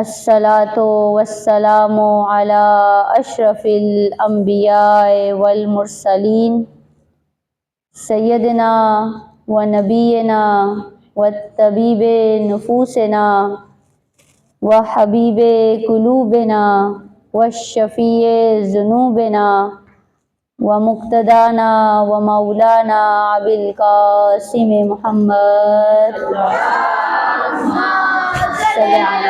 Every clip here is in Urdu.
الصلاۃ والسلام علی اشرف الانبیاء والمرسلین سیدنا و نبینا و طبیب نفوسنا و حبیب قلوبنا و شفیع ذنوبنا و مقتدانا و مولانا ابی القاسم محمد صلی علی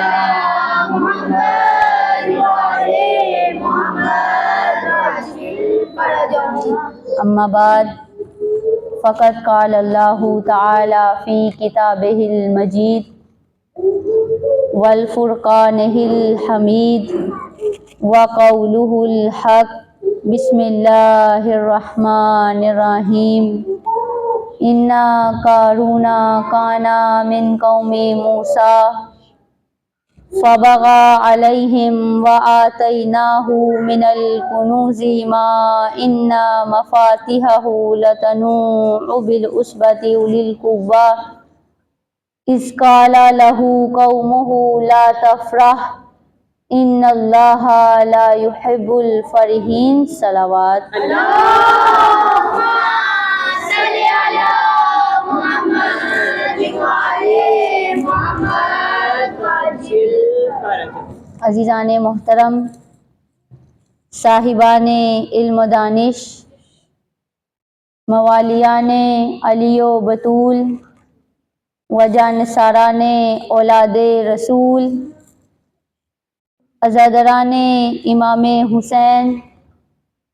اما بعد فقد قال اللہ تعالی فی کتابہ المجید والفرقانہ الحمید وقولہ الحق بسم اللہ الرحمن الرحیم انا قارون کان من قوم موسیٰ فبغى عليهم وآتيناه من الكنوز ما إن مفاتحه لتنوء بالعصبة أولي القوة إذ قال له قومه لا تفرح إن الله لا يحب الفرحين صلوات عزیزان محترم، صاحبان علم و دانش، موالیان علی و بطول و جانثاران اولاد رسول، عزادران امام حسین،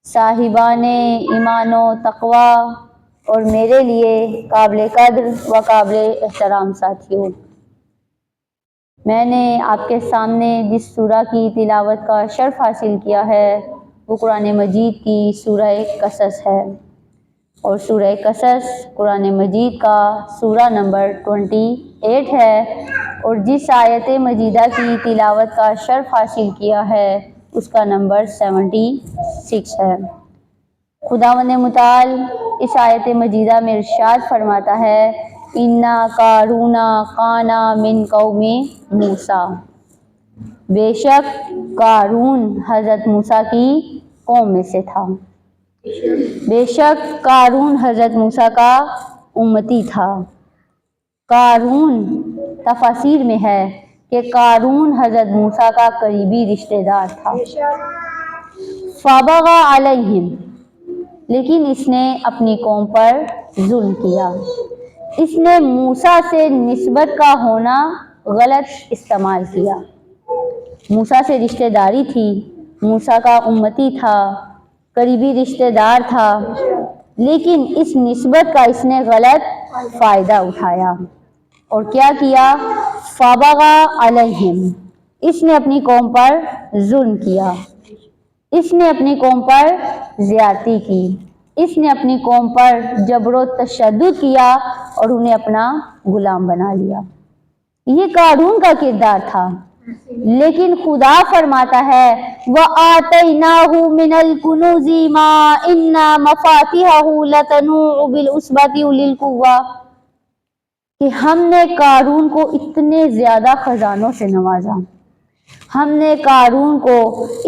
صاحبان ایمان و تقوی اور میرے لیے قابل قدر و قابل احترام ساتھیوں، میں نے آپ کے سامنے جس سورہ کی تلاوت کا شرف حاصل کیا ہے وہ قرآن مجید کی سورہ قصص ہے، اور سورہ قصص قرآن مجید کا سورہ نمبر 28 ہے، اور جس آیت مجیدہ کی تلاوت کا شرف حاصل کیا ہے اس کا نمبر 76 ہے۔ خداوند متعال اس آیت مجیدہ میں ارشاد فرماتا ہے انا قارون کان من قوم موسیٰ، بے شک قارون حضرت موسیٰ کی قوم میں سے تھا، بے شک قارون حضرت موسیٰ کا امتی تھا۔ قارون تفاسیر میں ہے کہ قارون حضرت موسیٰ کا قریبی رشتہ دار تھا۔ فبغى علیہم، لیکن اس نے اپنی قوم پر ظلم کیا، اس نے موسیٰ سے نسبت کا ہونا غلط استعمال کیا۔ موسیٰ سے رشتہ داری تھی، موسیٰ کا امتی تھا، قریبی رشتہ دار تھا، لیکن اس نسبت کا اس نے غلط فائدہ اٹھایا اور کیا کیا؟ فبغى علیہم، اس نے اپنی قوم پر ظلم کیا، اس نے اپنی قوم پر زیادتی کی، اس نے اپنی قوم پر جبر و تشدد کیا اور انہیں اپنا غلام بنا لیا۔ یہ قارون کا کردار تھا، لیکن خدا فرماتا ہے وَآتَيْنَاهُ مِنَ الْكُنُوزِ مَا إِنَّ مَفَاتِحَهُ لَتَنُوءُ بِالْعُصْبَةِ أُولِي الْقُوَّةِ، کہ ہم نے قارون کو اتنے زیادہ خزانوں سے نوازا، ہم نے قارون کو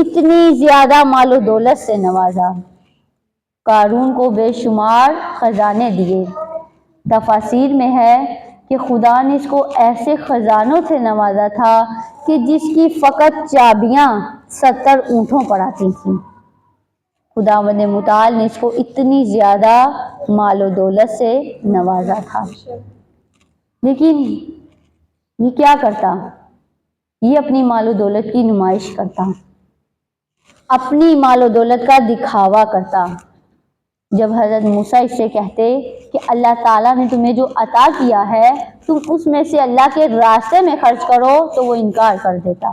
اتنی زیادہ مال و دولت سے نوازا، قارون کو بے شمار خزانے دیے۔ تفاسیر میں ہے کہ خدا نے اس کو ایسے خزانوں سے نوازا تھا کہ جس کی فقط چابیاں 70 اونٹوں پر آتی تھیں۔ خداوند متعال نے اس کو اتنی زیادہ مال و دولت سے نوازا تھا، لیکن یہ کیا کرتا؟ یہ اپنی مال و دولت کی نمائش کرتا، اپنی مال و دولت کا دکھاوا کرتا۔ جب حضرت موسیٰ اس سے کہتے کہ اللہ تعالیٰ نے تمہیں جو عطا کیا ہے تم اس میں سے اللہ کے راستے میں خرچ کرو، تو وہ انکار کر دیتا،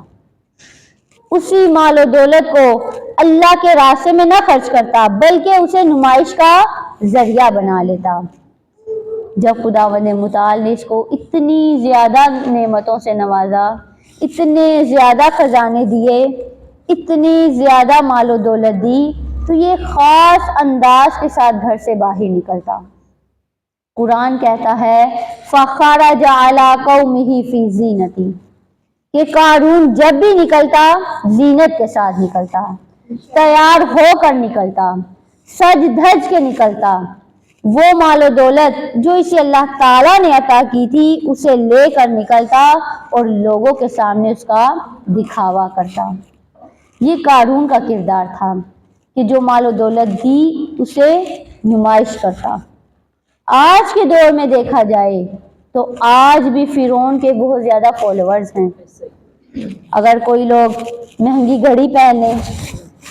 اسی مال و دولت کو اللہ کے راستے میں نہ خرچ کرتا بلکہ اسے نمائش کا ذریعہ بنا لیتا۔ جب خداوند متعال نے اس کو اتنی زیادہ نعمتوں سے نوازا، اتنے زیادہ خزانے دیے، اتنی زیادہ مال و دولت دی، تو یہ خاص انداز کے ساتھ گھر سے باہر نکلتا۔ قرآن کہتا ہے فَخَرَجَ عَلَىٰ قَوْمِهِ فِي زِینَتِهِ، کہ قارون جب بھی نکلتا زینت کے ساتھ نکلتا، تیار ہو کر نکلتا، سج دھج کے نکلتا، وہ مال و دولت جو اسے اللہ تعالیٰ نے عطا کی تھی اسے لے کر نکلتا اور لوگوں کے سامنے اس کا دکھاوا کرتا۔ یہ قارون کا کردار تھا کہ جو مال و دولت دی اسے نمائش کرتا۔ آج کے دور میں دیکھا جائے تو آج بھی فرعون کے بہت زیادہ فالوورز ہیں۔ اگر کوئی لوگ مہنگی گھڑی پہن لیں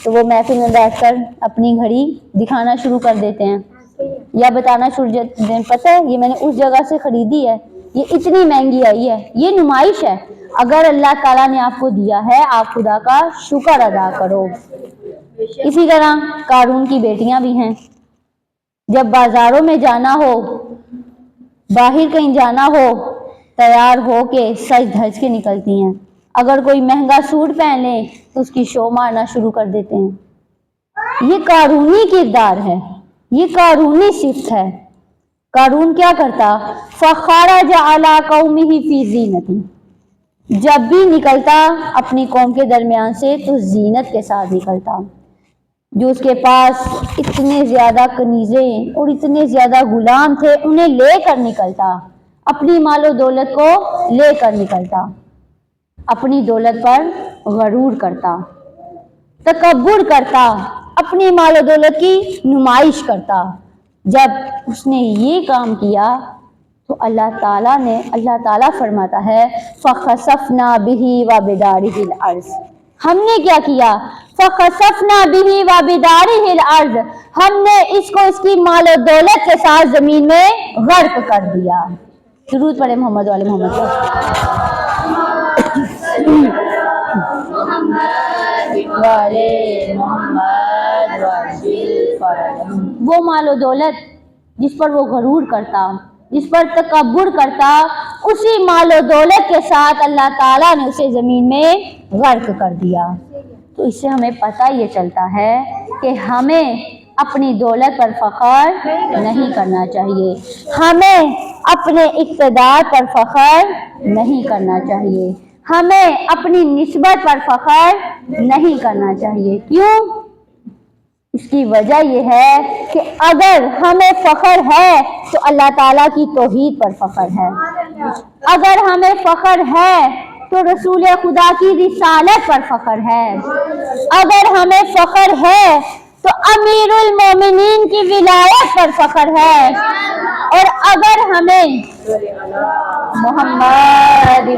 تو وہ محفل میں بیٹھ کر اپنی گھڑی دکھانا شروع کر دیتے ہیں یا بتانا شروع کرتے ہیں، پتہ ہے یہ میں نے اس جگہ سے خریدی ہے، یہ اتنی مہنگی آئی ہے، یہ نمائش ہے۔ اگر اللہ تعالیٰ نے آپ کو دیا ہے آپ خدا کا شکر ادا کرو۔ اسی طرح قارون کی بیٹیاں بھی ہیں، جب بازاروں میں جانا ہو، باہر کہیں جانا ہو، تیار ہو کے سج دھج کے نکلتی ہیں۔ اگر کوئی مہنگا سوٹ پہن لے تو اس کی شو مارنا شروع کر دیتے ہیں۔ یہ قارونی کردار ہے، یہ قارونی صفت ہے۔ قارون کیا کرتا؟ فخرج علی قومہ فی زینتہ، جب بھی نکلتا اپنی قوم کے درمیان سے تو زینت کے ساتھ نکلتا۔ جو اس کے پاس اتنے زیادہ کنیزیں اور اتنے زیادہ غلام تھے انہیں لے کر نکلتا، اپنی مال و دولت کو لے کر نکلتا، اپنی دولت پر غرور کرتا، تکبر کرتا، اپنی مال و دولت کی نمائش کرتا۔ جب اس نے یہ کام کیا تو اللہ تعالیٰ فرماتا ہے فَخَسَفْنَا بِهِ وَبِدَارِهِ الْأَرْضِ، ہم نے کیا کیا؟ فَخَسَفْنَا بِهِ وَبِدَارِهِ الْأَرْضِ، ہم نے اس کو اس کی مال و دولت کے ساتھ زمین میں غرق کر دیا۔ درود پڑھے محمد والے محمد وہ مال و دولت جس پر وہ غرور کرتا، جس پر تکبر کرتا، اسی مال و دولت کے ساتھ اللہ تعالیٰ نے اسے زمین میں غرق کر دیا۔ تو اس سے ہمیں پتہ یہ چلتا ہے کہ ہمیں اپنی دولت پر فخر نہیں کرنا چاہیے، ہمیں اپنے اقتدار پر فخر نہیں کرنا چاہیے، ہمیں اپنی نسبت پر فخر نہیں کرنا چاہیے۔ کیوں؟ اس کی وجہ یہ ہے کہ اگر ہمیں فخر ہے تو اللہ تعالیٰ کی توحید پر فخر ہے، اگر ہمیں فخر ہے تو رسول خدا کی رسالت پر فخر ہے، اگر ہمیں فخر ہے تو امیر المومنین کی ولایت پر فخر ہے، اور اگر ہمیں محمد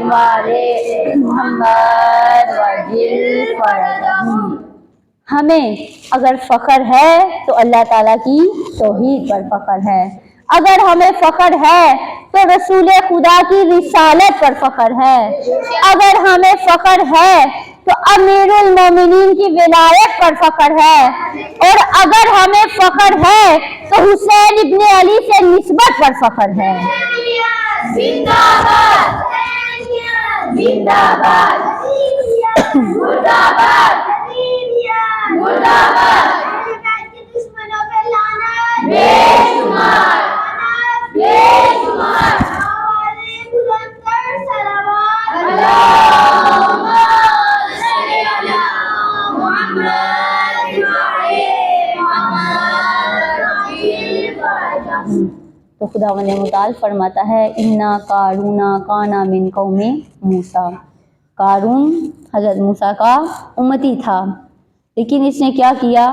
ہمیں اگر فخر ہے تو اللہ تعالیٰ کی توحید پر فخر ہے، اگر ہمیں فخر ہے تو رسول خدا کی رسالت پر فخر ہے، اگر ہمیں فخر ہے تو امیر المومنین کی ولایت پر فخر ہے، اور اگر ہمیں فخر ہے تو حسین ابن علی سے نسبت پر فخر ہے۔ زندہ باد، زندہ باد، مردہ باد، مردہ باد، دشمنوں پہ لعنت بے شمار، بے شمار، بلندر صلوات، اللہم صلی علی محمد تو خداوند متعال فرماتا ہے اِنَّا قَارُونَ كَانَ مِن قَوْمِ موسیٰ، قارون حضرت موسیٰ کا امتی تھا، لیکن اس نے کیا کیا؟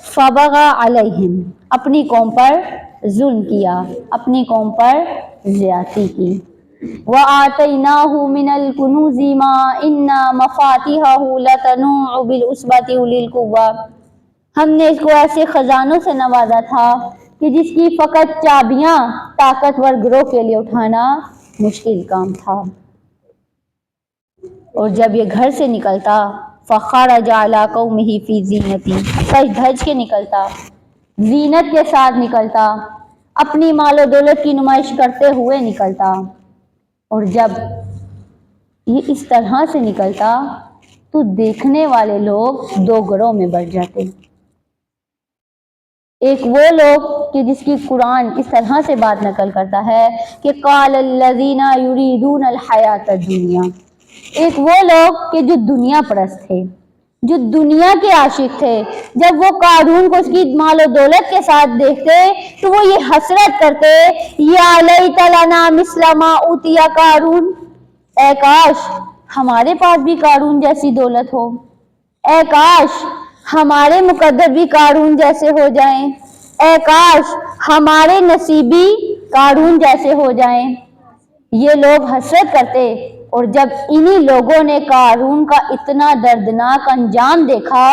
فَبَغَى عَلَيْهِمْ، اپنی قوم پر ظلم کیا، اپنی قوم پر زیادتی کی۔ وَآتَيْنَاهُ مِنَ الْكُنُوزِ مَا إِنَّ مَفَاتِحَهُ لَتَنُوءُ بِالْعُصْبَةِ أُولِي الْقُوَّةِ، ہم نے اس کو ایسے خزانوں سے نوازا تھا کہ جس کی فقط چابیاں طاقتور گروہ کے لیے اٹھانا مشکل کام تھا۔ اور جب یہ گھر سے نکلتا فخرج علی قومہ فی زینتہ، سج دھج کے نکلتا، زینت کے ساتھ نکلتا، اپنی مال و دولت کی نمائش کرتے ہوئے نکلتا، اور جب یہ اس طرح سے نکلتا تو دیکھنے والے لوگ دو گروہ میں بٹ جاتے۔ ایک وہ لوگ کہ جس کی قرآن اس طرح سے بات نقل کرتا ہے کہ قال الذین یریدون الحیاۃ الدنیا، ایک وہ لوگ کہ جو دنیا پرست تھے، جو دنیا کے عاشق تھے، جب وہ قارون کو اس کی مال و دولت کے ساتھ دیکھتے تو وہ یہ حسرت کرتے، یا لیت لنا مثل ما اوتی قارون، اے کاش ہمارے پاس بھی قارون جیسی دولت ہو، اے کاش ہمارے مقدر بھی قارون جیسے ہو جائیں، اے کاش ہمارے نصیبی قارون جیسے ہو جائیں۔ یہ لوگ حسرت کرتے، اور جب انہی لوگوں نے قارون کا اتنا دردناک انجام دیکھا،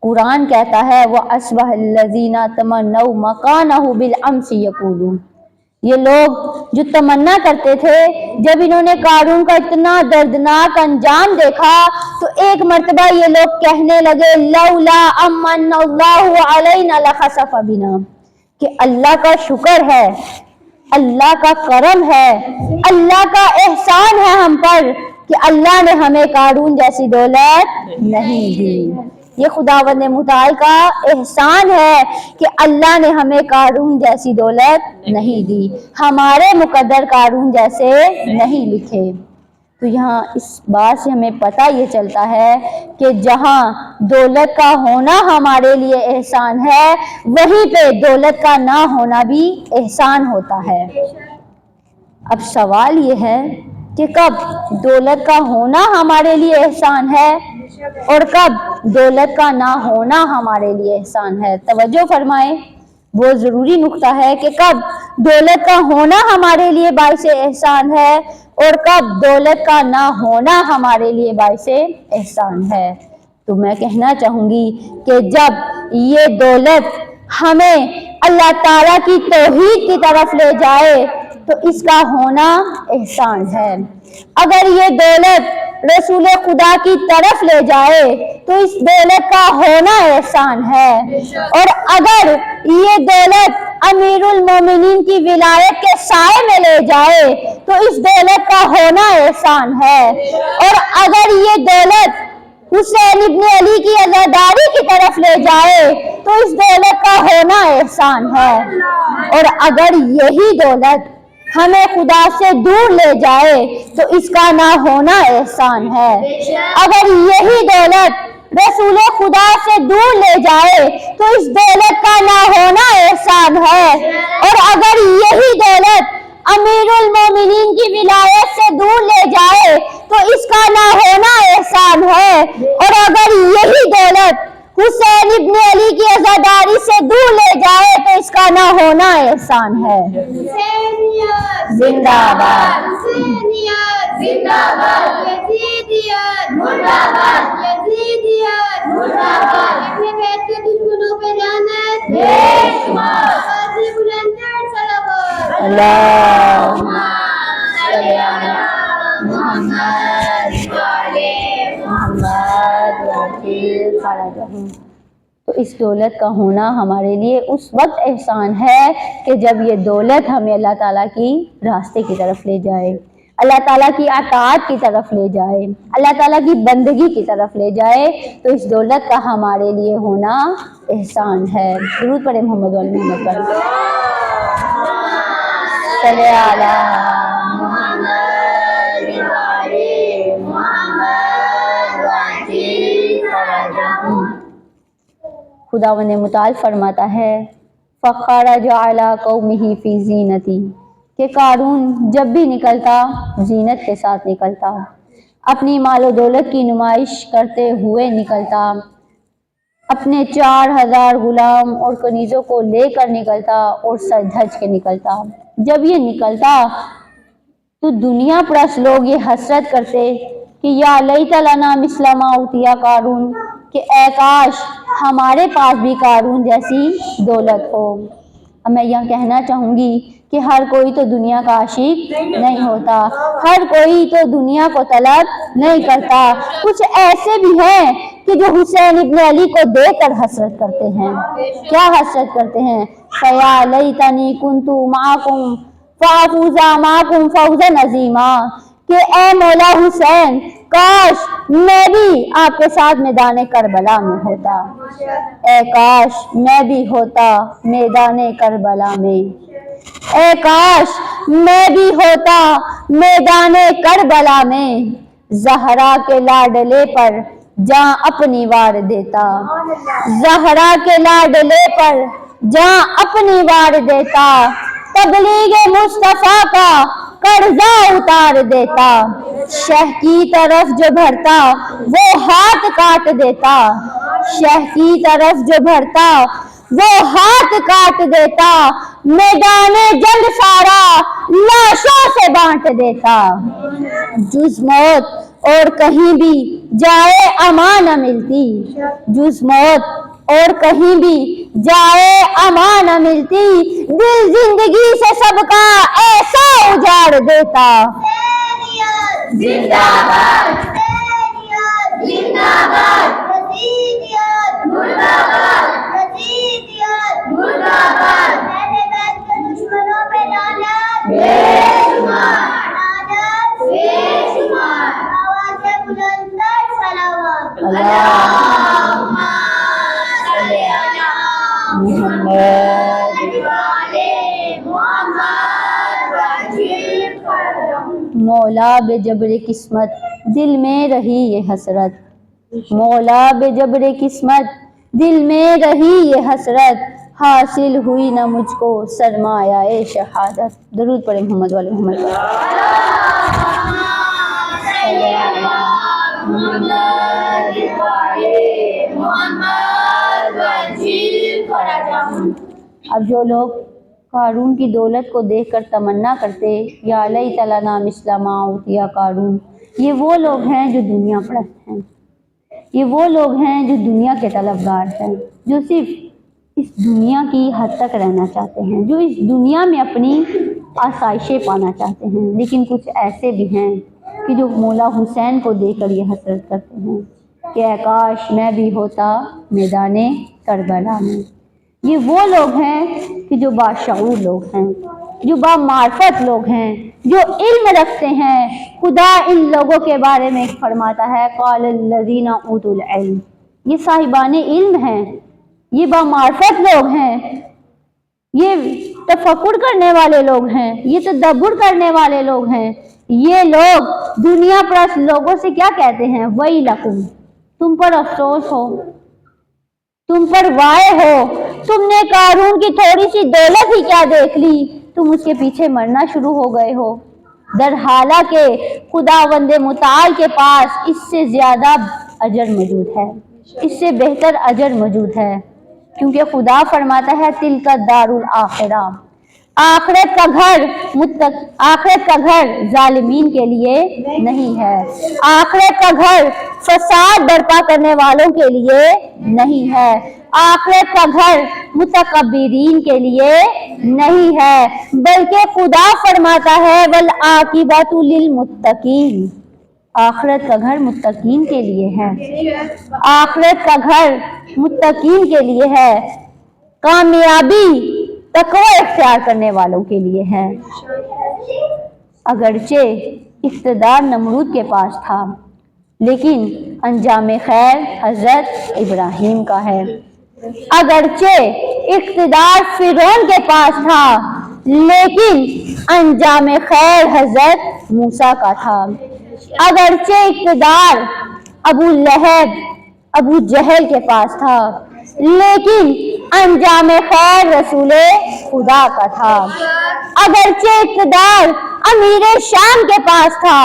قرآن کہتا ہے وَأَصْبَحَ الَّذِينَ تَمَنَّوْا مَكَانَهُ بِالْأَمْسِ يَقُولُونَ، یہ لوگ جو تمنا کرتے تھے، جب انہوں نے قارون کا اتنا دردناک انجام دیکھا تو ایک مرتبہ یہ لوگ کہنے لگے لولا امن اللہ علینا لخسف بنا، کہ اللہ کا شکر ہے، اللہ کا کرم ہے، اللہ کا احسان ہے ہم پر کہ اللہ نے ہمیں قارون جیسی دولت نہیں دی۔ یہ خداوند متعال کا احسان ہے کہ اللہ نے ہمیں قارون جیسی دولت نہیں دی، ہمارے مقدر قارون جیسے نہیں لکھے۔ تو یہاں اس بات سے ہمیں پتہ یہ چلتا ہے کہ جہاں دولت کا ہونا ہمارے لیے احسان ہے، وہیں پہ دولت کا نہ ہونا بھی احسان ہوتا ہے۔ اب سوال یہ ہے کہ کب دولت کا ہونا ہمارے لیے احسان ہے اور کب دولت کا نہ ہونا ہمارے لیے احسان ہے۔ توجہ فرمائیں، وہ ضروری نقطہ ہے کہ کب دولت کا ہونا ہمارے لیے باعث احسان ہے اور کب دولت کا نہ ہونا ہمارے لیے باعث احسان ہے۔ تو میں کہنا چاہوں گی کہ جب یہ دولت ہمیں اللہ تعالیٰ کی توحید کی طرف لے جائے تو اس کا ہونا احسان ہے، اگر یہ دولت رسول خدا کی طرف لے جائے تو اس دولت کا ہونا احسان ہے، اور اگر یہ دولت امیر المومنین کی ولایت کے سائے میں لے جائے تو اس دولت کا ہونا احسان ہے، اور اگر یہ دولت حسین ابن علی کی عزاداری کی طرف لے جائے تو اس دولت کا ہونا احسان ہے، اور اگر یہی دولت ہمیں خدا سے دور لے جائے تو اس کا نہ ہونا احسان ہے، اگر یہی دولت رسول خدا سے دور لے جائے تو اس دولت کا نہ ہونا احسان ہے، اور اگر یہی دولت امیر المومنین کی ولایت سے دور لے جائے تو اس کا نہ ہونا احسان ہے، اور اگر یہی دولت حسین ابن علی کی عزاداری سے دور لے جائے تو اس کا نہ ہونا احسان ہے۔ زندہ باد، زندہ باد، یزیدیت مردہ باد، یزیدیت مردہ باد، اپنے بیت کے دشمنوں پہ لعنت بے شمار، غازی بلند صلوات، اللہم صلی علی محمد وعلی محمد وعلی فرجہم۔ تو اس دولت کا ہونا ہمارے لیے اس وقت احسان ہے کہ جب یہ دولت ہمیں اللہ تعالیٰ کی راستے کی طرف لے جائے، اللہ تعالیٰ کی اطاعت کی طرف لے جائے، اللہ تعالیٰ کی بندگی کی طرف لے جائے، تو اس دولت کا ہمارے لیے ہونا احسان ہے۔ درود پڑھیں محمد وعلی محمد پر، صلی علی محمد وعلی محمد وعلی فرجہم۔ خداوند متعال فرماتا ہے فَخَرَجَ عَلَىٰ قَوْمِهِ فِي زِینَتِهِ، کہ قارون جب بھی نکلتا زینت کے ساتھ نکلتا، اپنی مال و دولت کی نمائش کرتے ہوئے نکلتا، اپنے 4000 غلام اور کنیزوں کو لے کر نکلتا اور سر دھج کے نکلتا۔ جب یہ نکلتا تو دنیا پرست لوگ یہ حسرت کرتے کہ یا لیت لنا مثل ما اوتی قارون، کہ اے کاش ہمارے پاس بھی قارون جیسی دولت ہو۔ اب میں یہ کہنا چاہوں گی کہ ہر کوئی تو دنیا کا عاشق نہیں ہوتا، ہر کوئی تو دنیا کو طلب نہیں کرتا، کچھ ایسے بھی ہیں کہ جو حسین ابن علی کو دیکھ کر حسرت کرتے ہیں۔ کیا حسرت کرتے ہیں؟ فَيَا لَيْتَنِي كُنْتُ مَعَكُمْ فَأَفُوزَ مَعَكُمْ فَوْزًا عَظِيمًا، کہ اے مولا حسین کاش میں بھی آپ کے ساتھ میدان کربلا میں ہوتا، اے کاش میں بھی ہوتا میدان کربلا میں، اے کاش میں بھی ہوتا میدان کربلا میں، زہرا کے لاڈلے پر جاں اپنی وار دیتا، زہرا کے لاڈلے پر جاں اپنی وار دیتا، تبلیغ مصطفیٰ کا قرضہ اتار دیتا، شہ کی طرف جو بڑھتا وہ ہاتھ کاٹ دیتا، شہ کی طرف جو بڑھتا وہ ہاتھ کاٹ دیتا، میدان جنگ سارا لاشوں سے بانٹ دیتا، جز موت اور کہیں بھی جائے امان نہ ملتی، جز موت اور کہیں بھی جائے امان نہ ملتی، دل زندگی سے سب کا ایسا اجاڑ دیتا۔ زندہ باد زندہ باد یزیدیت مردہ باد یزیدیت مردہ باد، اہل بیت کے دشمنوں پہ لعنت بے شمار، لعنت بے شمار، آواز بلندتر صلوات، اللہم صلی علی محمد وعلی محمد وعجل فرجہم۔ مولا بے جبر قسمت دل میں رہی یہ حسرت، مولا بے جبر قسمت دل میں رہی یہ حسرت، حاصل ہوئی نہ مجھ کو سرمایہ شہادت۔ درود پڑھیں محمد والے محمد۔ صلی علی محمد وعلی محمد وعجل فرجہم۔ اب جو لوگ قارون کی دولت کو دیکھ کر تمنا کرتے یا لیت لنا مثل ما اوتی قارون، یہ وہ لوگ ہیں جو دنیا پرست ہیں، یہ وہ لوگ ہیں جو دنیا کے طلبگار ہیں، جو صرف اس دنیا کی حد تک رہنا چاہتے ہیں، جو اس دنیا میں اپنی آسائشیں پانا چاہتے ہیں۔ لیکن کچھ ایسے بھی ہیں کہ جو مولا حسین کو دیکھ کر یہ حسرت کرتے ہیں کہ اے کاش میں بھی ہوتا میدان کربلا میں۔ یہ وہ لوگ ہیں کہ جو باشعور لوگ ہیں، جو بامعرفت لوگ ہیں، جو علم رکھتے ہیں۔ خدا ان لوگوں کے بارے میں فرماتا ہے قال الذین اوتوا العلم، یہ صاحبان علم ہیں، یہ بامعرفت لوگ ہیں، یہ تفکر کرنے والے لوگ ہیں، یہ تدبر کرنے والے لوگ ہیں۔ یہ لوگ دنیا پرست لوگوں سے کیا کہتے ہیں؟ ویلکم، تم پر افسوس ہو، تم پر وائے ہو، تم نے قارون کی تھوڑی سی دولت ہی کیا دیکھ لی، تم اس کے پیچھے مرنا شروع ہو گئے ہو۔ در حالانکہ خداوند متعال کے پاس اس سے زیادہ اجر موجود ہے، اس سے بہتر اجر موجود ہے، کیونکہ خدا فرماتا ہے تلک الدار الاخرہ، آخرت کا گھر ظالمین کے لیے نہیں ہے، آخرت کا گھر فساد برپا کرنے والوں کے لیے نہیں ہے، آخرت کا گھر متکبرین کے لیے نہیں ہے، بلکہ خدا فرماتا ہے والعاقبۃ للمتقین، آخرت کا گھر متقین کے لیے ہے، آخرت کا گھر متقین کے لیے ہے، کامیابی تقوی اختیار کرنے والوں کے لیے ہے۔ اگرچہ اقتدار نمرود کے پاس تھا، لیکن انجام خیر حضرت ابراہیم کا ہے۔ اگرچہ اقتدار فرعون کے پاس تھا، لیکن انجام خیر حضرت موسیٰ کا تھا۔ اگرچہ اقتدار ابو لہب ابو جہل کے پاس تھا، لیکن انجام خیر رسول خدا کا تھا۔ اگرچہ اقتدار امیر شام کے پاس تھا،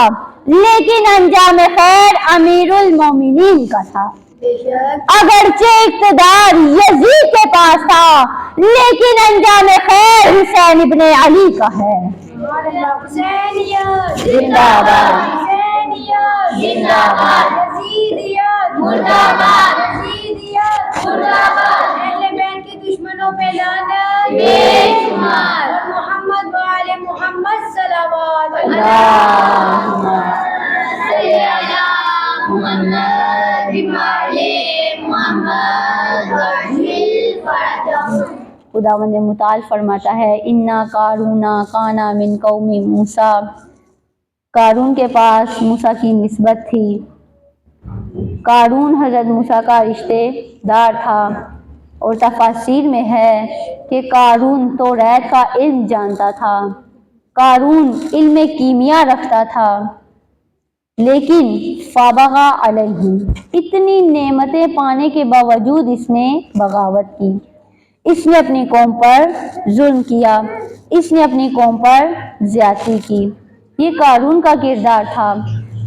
لیکن انجام خیر امیر المومنین کا تھا۔ اگرچہ اقتدار یزید کے پاس تھا، لیکن انجام خیر حسین ابن علی کا ہے۔ زندہ باد زندہ باد یزیدیت مردہ باد یزیدیت مردہ باد، اہل بیت کے دشمنوں پہ لعنت بے شمار، اور محمد وعلی محمد صلوات، اللہم صلی علی محمد وعلی محمد وعجل فرجہم۔ خداوند متعال فرماتا ہے انا قارون کان من قوم موسیٰ قارون کے پاس موسیٰ کی نسبت تھی۔ قارون حضرت موسیٰ کا رشتے دار تھا، اور تفاسیر میں ہے کہ قارون توریت کا علم جانتا تھا، قارون علم کیمیا رکھتا تھا، لیکن فابغى علیہ، اتنی نعمتیں پانے کے باوجود اس نے بغاوت کی، اس نے اپنی قوم پر ظلم کیا، اس نے اپنی قوم پر زیادتی کی۔ یہ قارون کا کردار تھا،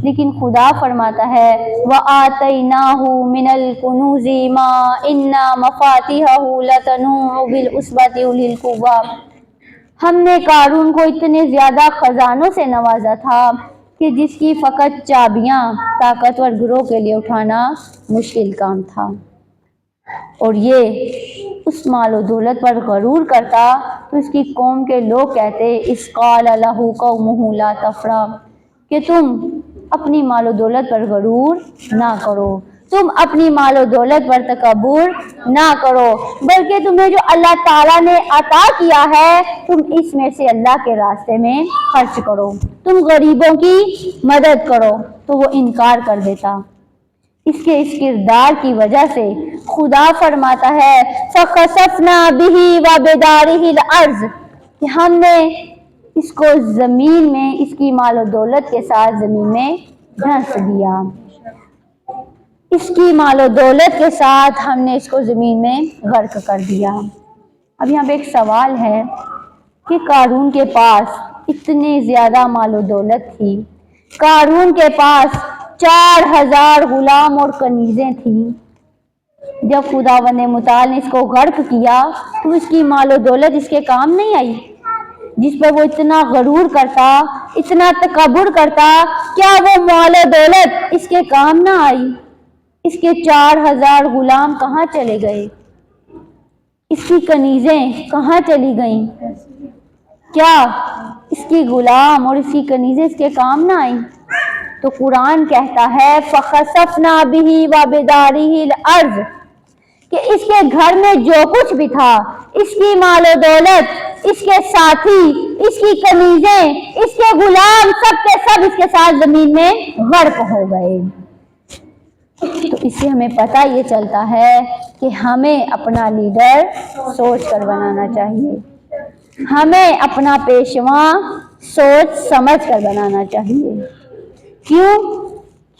لیکن خدا فرماتا ہے وَآتَيْنَاهُ مِنَ الْكُنُوزِ مَا إِنَّ مَفَاتِحَهُ لَتَنُوءُ بِالْعُصْبَةِ أُولِي الْقُوَّةِ، ہم نے قارون کو اتنے زیادہ خزانوں سے نوازا تھا کہ جس کی فقط چابیاں طاقتور گروہ کے لیے اٹھانا مشکل کام تھا، اور یہ اس مال و دولت پر غرور کرتا تو اس کی قوم کے لوگ کہتے اِذْ قَالَ لَهُ قَوْمُهُ لَا تَفْرَحْ، کہ تم اپنی مال و دولت پر غرور نہ کرو، تم اپنی مال و دولت پر تکبر نہ کرو، بلکہ تمہیں جو اللہ تعالیٰ نے عطا کیا ہے تم اس میں سے اللہ کے راستے میں خرچ کرو، تم غریبوں کی مدد کرو۔ تو وہ انکار کر دیتا۔ اس کے اس کردار کی وجہ سے خدا فرماتا ہے فَخَسَفْنَا بِهِ وَبِدَارِهِ الْأَرْضِ، کہ ہم نے اس کو زمین میں اس کی مال و دولت کے ساتھ زمین میں دھنس دیا، اس کی مال و دولت کے ساتھ ہم نے اس کو زمین میں غرق کر دیا۔ اب یہاں پہ ایک سوال ہے کہ قارون کے پاس اتنی زیادہ مال و دولت تھی، قارون کے پاس 4000 غلام اور کنیزیں تھیں، جب خداوند متعال نے اس کو غرق کیا تو اس کی مال و دولت اس کے کام نہیں آئی، جس پر وہ اتنا غرور کرتا، اتنا تکبر کرتا، کیا وہ مال و دولت اس کے کام نہ آئی؟ اس کے 4000 غلام کہاں چلے گئے؟ اس کی کنیزیں کہاں چلی گئیں؟ کیا اس کی غلام اور اس کی کنیزیں اس کے کام نہ آئیں؟ تو قرآن کہتا ہے فَخَسَفْنَا بِهِ وَبِدَارِهِ الْأَرْضِ، کہ اس کے گھر میں جو کچھ بھی تھا، اس کی مال و دولت، اس کے ساتھی، اس کی کنیزیں، اس کے غلام، سب کے سب اس کے ساتھ زمین میں غرق ہو گئے۔ تو اس سے ہمیں پتہ یہ چلتا ہے کہ ہمیں اپنا لیڈر سوچ کر بنانا چاہیے، ہمیں اپنا پیشوا سوچ سمجھ کر بنانا چاہیے۔ کیوں؟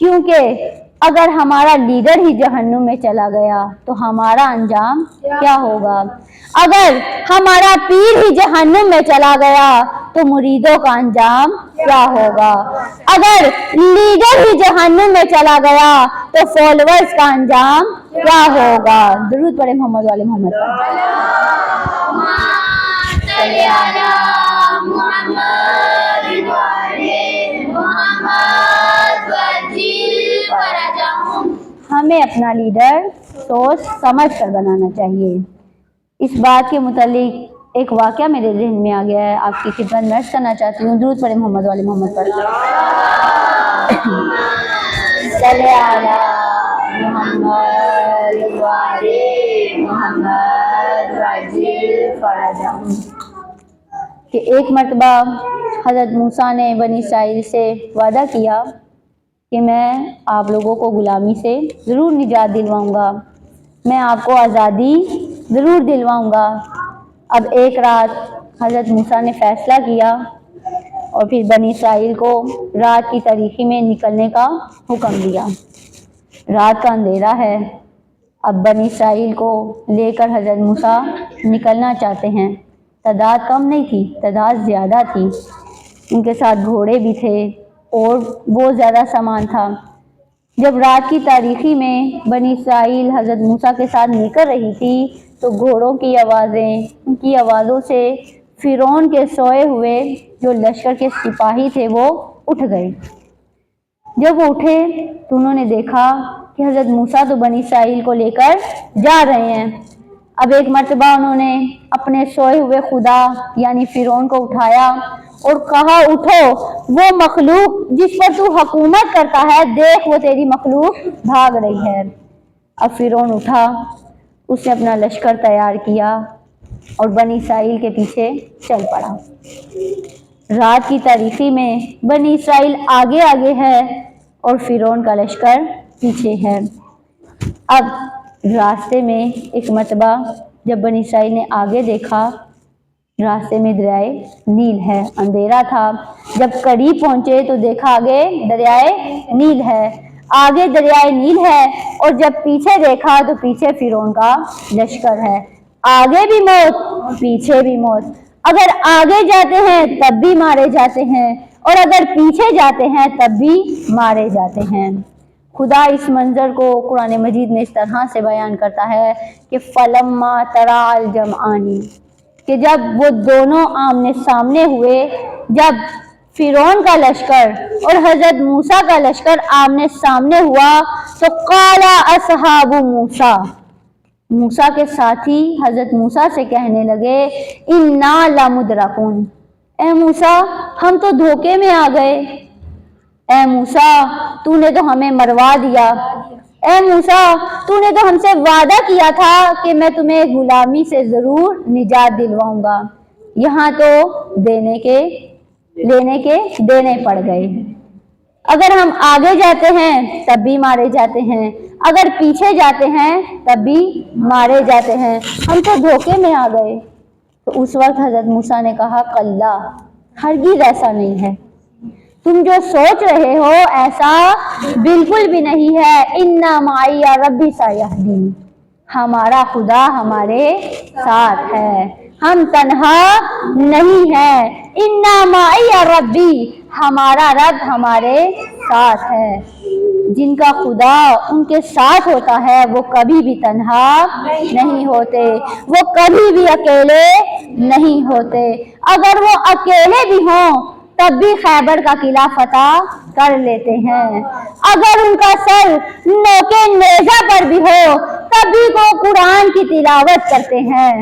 کیونکہ اگر ہمارا لیڈر ہی جہنم میں چلا گیا تو ہمارا انجام کیا ہوگا؟ اگر ہمارا پیر ہی جہنم میں چلا گیا تو مریدوں کا انجام کیا ہوگا؟ اگر لیڈر ہی جہنم میں چلا گیا تو فالوورز کا انجام کیا ہوگا؟ درود پڑھیں محمد والے محمد ہمیں اپنا لیڈر سوچ سمجھ کر بنانا چاہیے۔ اس بات کے متعلق ایک واقعہ میرے ذہن میں آ گیا ہے، آپ کی خدمت میں عرض کرنا چاہتی ہوں۔ درود پڑھیں محمد والے محمد پر۔ صلی علی محمد والے محمد وعجل فرجہم۔ کہ ایک مرتبہ حضرت موسیٰ نے بنی اسرائیل سے وعدہ کیا کہ میں آپ لوگوں کو غلامی سے ضرور نجات دلواؤں گا، میں آپ کو آزادی ضرور دلواؤں گا۔ اب ایک رات حضرت موسیٰ نے فیصلہ کیا اور پھر بنی اسرائیل کو رات کی تاریکی میں نکلنے کا حکم دیا۔ رات کا اندھیرا ہے، اب بنی اسرائیل کو لے کر حضرت موسیٰ نکلنا چاہتے ہیں۔ تعداد کم نہیں تھی، تعداد زیادہ تھی، ان کے ساتھ گھوڑے بھی تھے اور بہت زیادہ سامان تھا۔ جب رات کی تاریکی میں بنی اسرائیل حضرت موسیٰ کے ساتھ نکل رہی تھی تو گھوڑوں کی آوازیں، ان کی آوازوں سے فرعون کے سوئے ہوئے جو لشکر کے سپاہی تھے وہ اٹھ گئے۔ جب وہ اٹھے تو انہوں نے دیکھا کہ حضرت موسیٰ تو بنی اسرائیل کو لے کر جا رہے ہیں۔ اب ایک مرتبہ انہوں نے اپنے سوئے ہوئے خدا یعنی فرعون کو اٹھایا اور کہا اٹھو، وہ مخلوق جس پر تو حکومت کرتا ہے، دیکھ وہ تیری مخلوق بھاگ رہی ہے۔ اب فرعون اٹھا، اس نے اپنا لشکر تیار کیا اور بنی اسرائیل کے پیچھے چل پڑا۔ رات کی تاریکی میں بنی اسرائیل آگے آگے ہے اور فرعون کا لشکر پیچھے ہے۔ اب راستے میں ایک مرتبہ جب بنی اسرائیل نے آگے دیکھا، راستے میں دریائے نیل ہے، اندھیرا تھا۔ جب قریب پہنچے تو دیکھا آگے دریائے نیل ہے، آگے دریائے نیل ہے، اور جب پیچھے دیکھا تو پیچھے فرعون کا لشکر ہے۔ آگے بھی موت، پیچھے بھی موت۔ اگر آگے جاتے ہیں تب بھی مارے جاتے ہیں، اور اگر پیچھے جاتے ہیں تب بھی مارے جاتے ہیں۔ خدا اس منظر کو قرآن مجید میں اس طرح سے بیان کرتا ہے کہ فَلَمَّا تَرَا الْجَمْعَانِ، کہ جب وہ دونوں آمنے سامنے ہوئے، جب فرعون کا لشکر اور حضرت موسیٰ کا لشکر آمنے سامنے ہوا تو قَالَ أَصْحَابُ موسیٰ، موسیٰ کے ساتھی حضرت موسیٰ سے کہنے لگے اِنَّا لَمُدْرَکُونَ، اے موسیٰ ہم تو دھوکے میں آ گئے، اے موسیٰ تو نے تو ہمیں مروا دیا، اے موسیٰ تو نے تو ہم سے وعدہ کیا تھا کہ میں تمہیں غلامی سے ضرور نجات دلواؤں گا، یہاں تو لینے کے دینے پڑ گئے۔ اگر ہم آگے جاتے ہیں تب بھی مارے جاتے ہیں، اگر پیچھے جاتے ہیں تب بھی مارے جاتے ہیں، ہم تو دھوکے میں آ گئے۔ تو اس وقت حضرت موسیٰ نے کہا کلا، ہرگز ایسا نہیں ہے، تم جو سوچ رہے ہو ایسا بالکل بھی نہیں ہے۔ اِنَّ مَعِیَ رَبِّی سَیَہْدِینِ، ہمارا خدا ہمارے ساتھ ہے، ہم تنہا نہیں ہیں۔ اِنَّ مَعِیَ رَبِّی، ہمارا رب ہمارے ساتھ ہے۔ جن کا خدا ان کے ساتھ ہوتا ہے وہ کبھی بھی تنہا نہیں ہوتے، وہ کبھی بھی اکیلے نہیں ہوتے۔ اگر وہ اکیلے بھی ہوں تب بھی خیبر کا قلعہ فتح کر لیتے ہیں، اگر ان کا سر نوکے نیزہ پر بھی ہو تب بھی وہ قرآن کی تلاوت کرتے ہیں،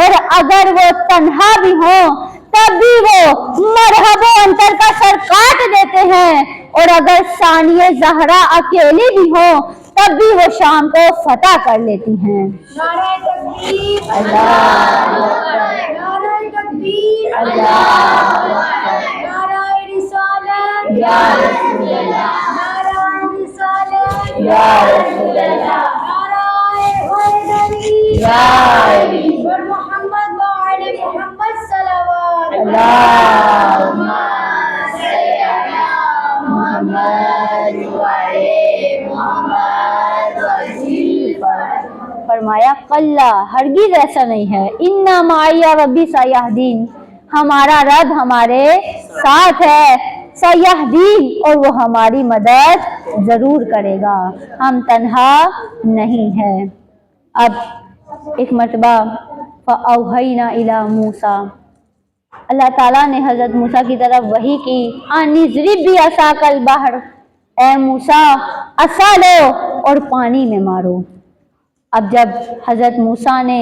اور اگر وہ تنہا بھی ہوں تب بھی وہ مرحب و عنتر کا سر کاٹ دیتے ہیں، اور اگر ثانیہ زہرا اکیلی بھی ہوں تب بھی وہ شام کو فتح کر لیتی ہیں۔ نعرہ تکبیر، اللہ نعرہ تکبیر، اللہ، نعرہ رسالت، یا رسول اللہ، نعرہ رسالت، یا رسول اللہ، نعرہ حیدری، یا علی، اور محمد وعلی محمد صلوات اللہم صلی علی محمد وعلی محمد وسلم۔ فرمایا کلا، ہرگز ایسا نہیں ہے، اِنَّ مَعِیَ رَبِّی سَیَہْدِینِ، ہمارا رب ہمارے ساتھ ہے، سیہدین، اور وہ ہماری مدد ضرور کرے گا، ہم تنہا نہیں ہیں۔ اب ایک مرتبہ فَأَوْحَیْنَا إِلَىٰ مُوسَىٰ، اللہ تعالیٰ نے حضرت موسیٰ کی طرف وحی کی أَنِ اضْرِب بِعَصَاکَ الْبَحْرَ، اے موسیٰ عصا لو اور پانی میں مارو۔ اب جب حضرت موسیٰ نے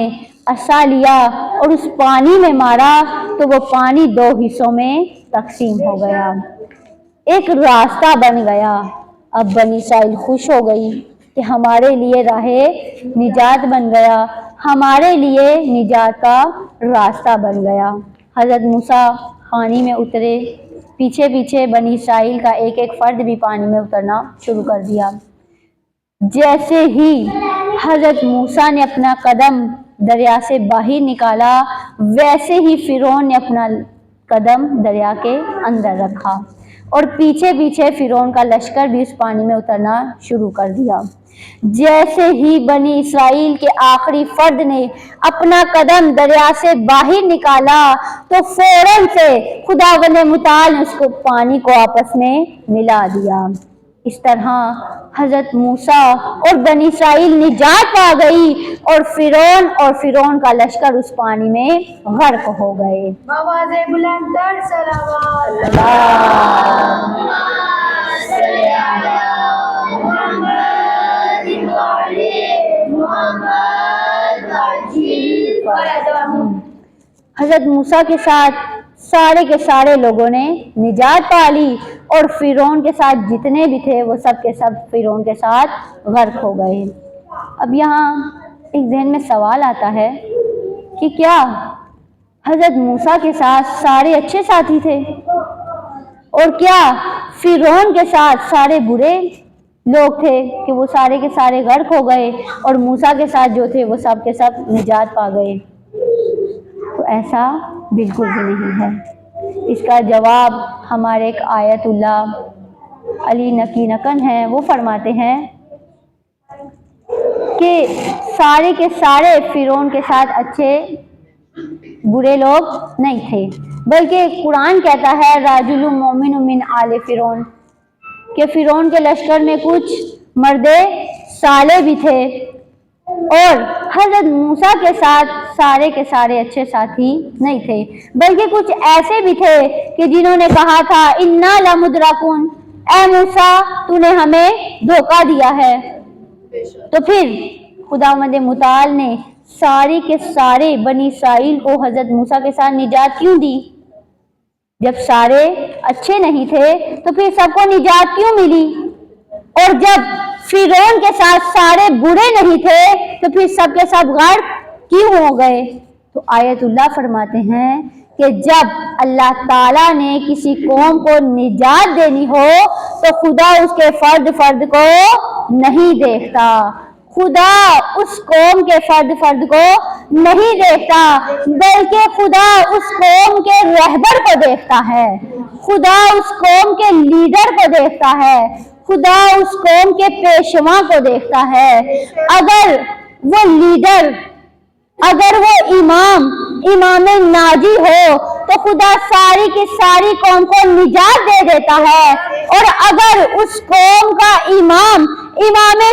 عصا لیا اور اس پانی میں مارا تو وہ پانی دو حصوں میں تقسیم ہو گیا، ایک راستہ بن گیا۔ اب بنی اسرائیل خوش ہو گئی کہ ہمارے لیے راہ نجات بن گیا، ہمارے لیے نجات کا راستہ بن گیا۔ حضرت موسیٰ پانی میں اترے، پیچھے پیچھے بنی اسرائیل کا ایک ایک فرد بھی پانی میں اترنا شروع کر دیا۔ جیسے ہی حضرت موسیٰ نے اپنا قدم دریا سے باہر نکالا ویسے ہی فرعون نے اپنا قدم دریا کے اندر رکھا، اور پیچھے پیچھے فرعون کا لشکر بھی اس پانی میں اترنا شروع کر دیا۔ جیسے ہی بنی اسرائیل کے آخری فرد نے اپنا قدم دریا سے باہر نکالا تو فوراً سے خداوند متعال نے اس کو پانی کو آپس میں ملا دیا۔ اس طرح حضرت موسیٰ اور بنی اسرائیل نجات پا گئی، اور فرعون کا لشکر اس پانی میں غرق ہو گئے۔ بآواز بلند تر صلوات، اللہم صلی علی محمد وعلی محمد وسلم۔ حضرت موسیٰ کے ساتھ سارے کے سارے لوگوں نے نجات پا لی، اور فرعون کے ساتھ جتنے بھی تھے وہ سب کے سب فرعون کے ساتھ غرق ہو گئے۔ اب یہاں ایک ذہن میں سوال آتا ہے کہ کیا حضرت موسیٰ کے ساتھ سارے اچھے ساتھی تھے؟ اور کیا فرعون کے ساتھ سارے برے لوگ تھے کہ وہ سارے کے سارے غرق ہو گئے اور موسیٰ کے ساتھ جو تھے وہ سب کے سب نجات پا گئے؟ تو ایسا بالکل بھی نہیں ہے۔ اس کا جواب ہمارے ایک آیت اللہ علی نقی نقن ہیں، وہ فرماتے ہیں کہ سارے کے سارے فرعون کے ساتھ اچھے برے لوگ نہیں تھے، بلکہ قرآن کہتا ہے راجل مومن من آل فرعون، کہ فرعون کے لشکر میں کچھ مرد صالح بھی تھے، اور حضرت موسیٰ کے ساتھ سارے کے سارے اچھے ساتھی نہیں تھے، بلکہ کچھ ایسے بھی تھے کہ جنہوں نے کہا تھا انا لمدرکون، اے موسیٰ تو نے ہمیں دھوکہ دیا ہے۔ تو پھر خداوند متعال نے سارے کے سارے بنی اسرائیل کو حضرت موسیٰ کے ساتھ نجات کیوں دی؟ جب سارے اچھے نہیں تھے تو پھر سب کو نجات کیوں ملی؟ اور جب فرعون کے ساتھ سارے برے نہیں تھے تو پھر سب کے سب غرق کیوں ہو گئے؟ تو آیت اللہ فرماتے ہیں کہ جب اللہ تعالیٰ نے کسی قوم کو نجات دینی ہو تو خدا اس کے فرد فرد کو نہیں دیکھتا، خدا اس قوم کے فرد فرد کو نہیں دیکھتا، بلکہ خدا اس قوم کے رہبر کو دیکھتا ہے، خدا اس قوم کے لیڈر کو دیکھتا ہے، خدا اس قوم کے پیشوا کو دیکھتا ہے۔ اگر وہ لیڈر، اگر وہ امام ناجی ہو تو خدا ساری کی ساری قوم کو نجات دے دیتا ہے، اور اگر اس قوم کا امام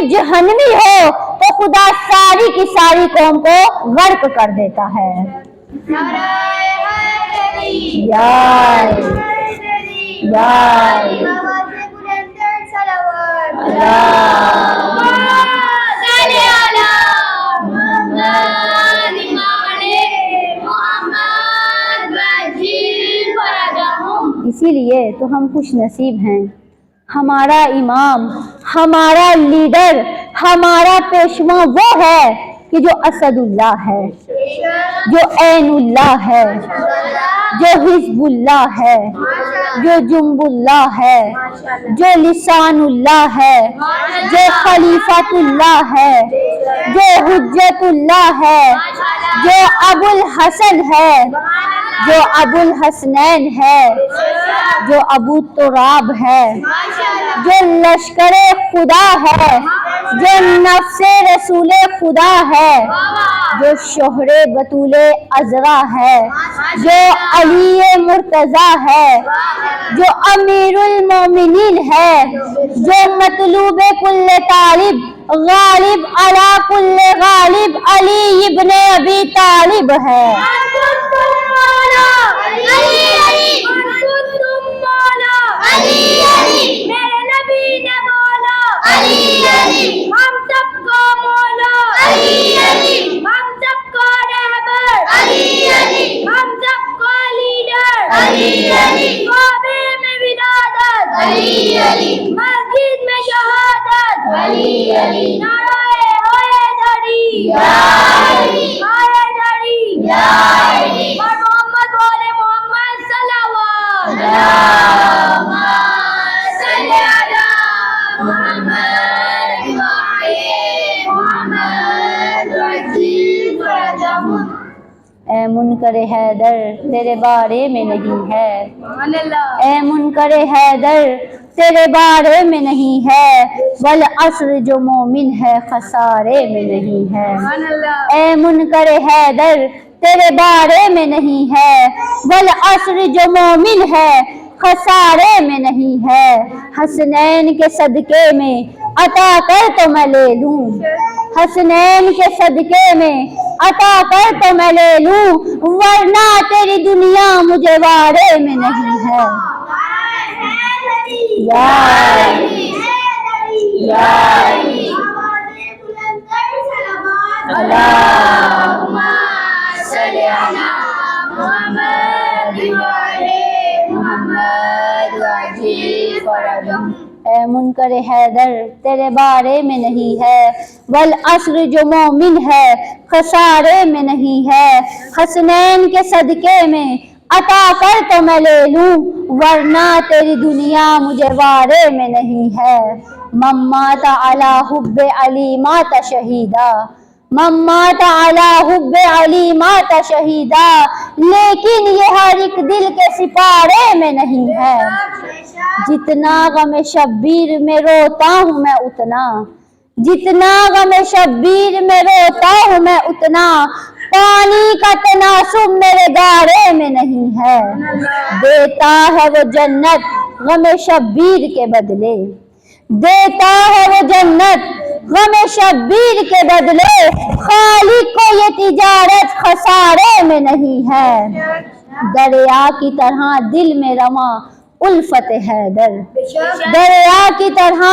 جہنمی ہو تو خدا ساری کی ساری قوم کو غرق کر دیتا ہے۔ اسی لیے تو ہم خوش نصیب ہیں، ہمارا امام، ہمارا لیڈر، ہمارا پیشوا وہ ہے کہ جو اسد اللہ ہے، جو عین اللہ ہے، جو حزب اللہ ہے، جو جنب اللہ ہے، جو لسان اللہ ہے، جو خلیفۃ اللہ ہے، جو حجت اللہ ہے، جو ابو الحسن ہے، جو ابو الحسنین ہے، جو ابو تراب ہے، جو لشکر خدا ہے، جو نفس رسول خدا ہے، جو شوہر بطول عذرا ہے، جو علی مرتضی ہے، جو امیر المومنین ہے، جو مطلوب کل طالب، غالب علی کل غالب، علی ابن ابی طالب ہے۔ مسجد میں شہادت محمد والے محمد صلوات اے منکر حیدر تیرے بارے میں نہیں ہے، اے منکر حیدر تیرے بارے میں نہیں ہے، والعصر جو مومن ہے خسارے میں نہیں ہے۔ اے منکر حیدر تیرے بارے میں نہیں ہے، والعصر جو مومن ہے خسارے میں نہیں ہے۔ حسنین کے صدقے میں عطا کر تو میں لے لوں، حسنین کے صدقے میں عطا کر تو میں لے لوں، ورنہ تیری دنیا مجھے وارے میں نہیں ہے۔ یا اللہم صلی علی محمد وعلی محمد وعجل فرجہم۔ اے منکر حیدر تیرے بارے میں نہیں ہے، والعصر جو مومن ہے خسارے میں نہیں ہے۔ حسنین کے صدقے میں عطا کر تو میں لے لوں ورنہ تیری دنیا مجھے وارے میں نہیں ہے. من مات علی حب علی مات شہیدا، من مات علی حب علی مات شہیدا، لیکن یہ ہر ایک دل کے سپارے میں نہیں ہے. جتنا غم شبیر میں روتا ہوں میں اتنا، جتنا غم شبیر میں روتا ہوں میں اتنا، پانی کا تناسب میرے گارے میں نہیں ہے. دیتا ہے وہ جنت غم شبیر کے بدلے، دیتا ہے وہ جنت غم شبیر کے بدلے، خالق کو یہ تجارت خسارے میں نہیں ہے. دریا کی طرح دل میں رواں الفت حیدر، دریا کی طرح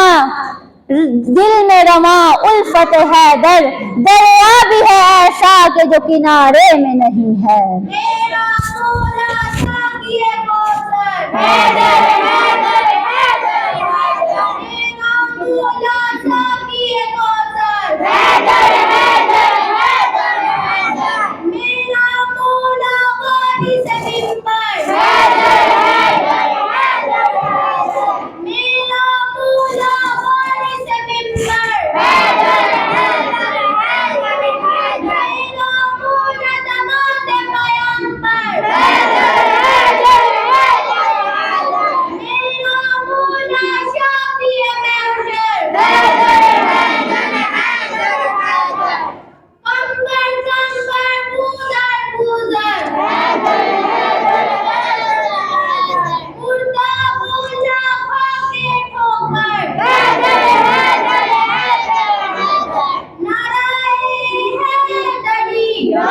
دل میں رواں الفت حیدر، دریا بھی ہے ایسا کہ جو کنارے میں نہیں ہے. میرا مولا ساقی کوثر، حیدر حیدر حیدر حیدر، میرا مولا ساقی کوثر، حیدر حیدر حیدر حیدر، میرا مولا وارث منبر، حیدر حیدر حیدر حیدر، میرا مولا وارث منبر، حیدر حیدر حیدر حیدر، میرا مولا داماد پیامبر، حیدر حیدر حیدر حیدر، میرا مولا شافی محشر، حیدر حیدر حیدر حیدر، قمبر قمبر بوزر بوزر، حیدر حیدر حیدر حیدر، مردہ مولا خاک ٹھوکر، حیدر حیدر حیدر حیدر، نعرہ حیدری یا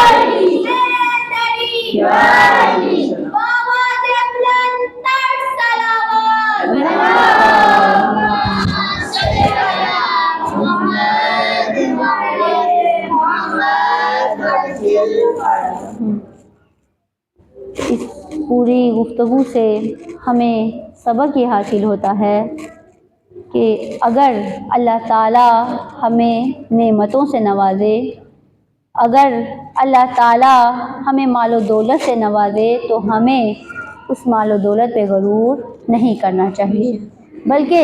علی، حیدری یا علی، بآواز بلند تر صلوات، اللہم صلی علی محمد وعلی محمد وسلم. اس پوری گفتگو سے ہمیں سبق یہ حاصل ہوتا ہے کہ اگر اللہ تعالیٰ ہمیں نعمتوں سے نوازے، اگر اللہ تعالیٰ ہمیں مال و دولت سے نوازے تو ہمیں اس مال و دولت پہ غرور نہیں کرنا چاہیے، بلکہ